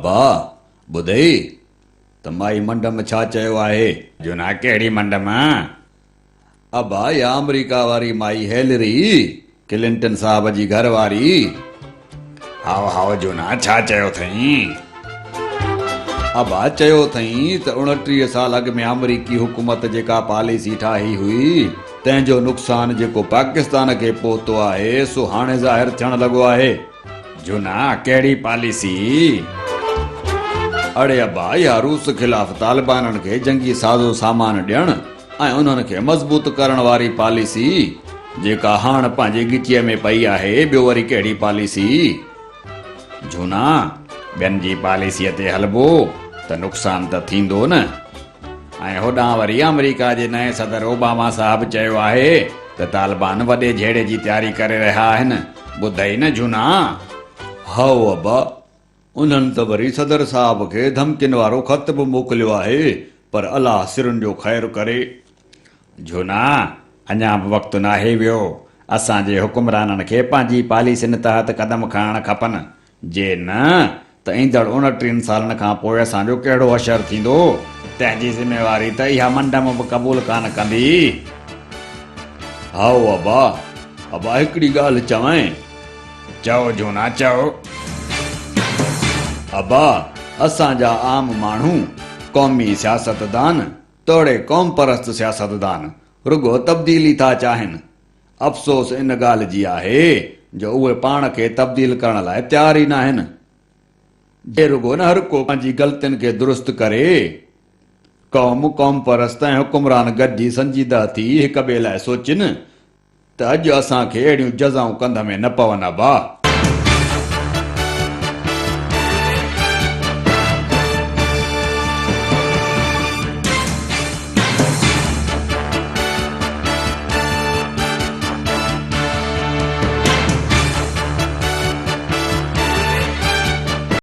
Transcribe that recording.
अबा ॿुधई त माई मंड में छा चयो आहे? जुना कहिड़ी मंड मां? अबा या अमेरिका वारी माई हेलरी क्लिंटन साहब जी घर वारी। हाओ हाओ जुना छा चयो अथई? अबा चयो अथई त 29 साल अॻु में अमरीकी हुकूमत जेका पॉलिसी ठाही हुई तंहिंजो नुक़सान जेको पाकिस्तान खे पहुतो आहे सो हाणे ज़ाहिर थियण लॻो आहे। जुना कहिड़ी पॉलिसी? अड़े अबा या रूस ख़िलाफ़ तालिबाननि खे जंगी साज़ो सामान ॾियण ऐं उन्हनि खे मज़बूत करण वारी पॉलिसी जेका हाणे पंहिंजे गिचीअ में पई आहे। ॿियो वरी कहिड़ी पॉलिसी? जुना ॿियनि जी पॉलिसीअ ते हलबो त नुक़सान त थींदो न। ऐं होॾां वरी अमेरिका जे नए सदर ओबामा साहब चयो आहे त तालिबान वॾे झेड़े जी तयारी करे रहिया आहिनि। ॿुधई न जुना? हाओ अबा उन्हनि त वरी सदर साहब खे धमकियुनि वारो ख़त बि मोकिलियो आहे, पर अलाह सिरुनि जो ख़ैरु करे। जुना अञा बि वक़्तु नाहे वियो। असांजे हुकुमराननि खे पंहिंजी पॉलिसियुनि तहत क़दम खणणु खपनि। जे न त ईंदड़ 29 सालनि खां पोइ असांजो कहिड़ो असरु थींदो, तंहिंजी ज़िम्मेवारी त इहा मंड में बि क़बूल कान कंदी। हाओ अबा अबा हिकिड़ी ॻाल्हि चवां? चओ जुना चओ। अबा असांजा आम माण्हू क़ौमी सियासतदान तोड़े क़ौम परस्त सियासतदान रुगो तब्दीली था चाहिनि। अफ़सोस इन ॻाल्हि जी आहे जो उहे पाण खे तब्दील करण लाइ तयार ई न आहिनि। जे रुगो न हर को पंहिंजी ग़लतियुनि खे दुरुस्त करे। क़ौम परस्त ऐं हुकुमरान गॾिजी संजीदा थी हिक ॿिए लाइ सोचिनि त अॼु असांखे अहिड़ियूं जज़ाऊं कंध में न पवनि। अबा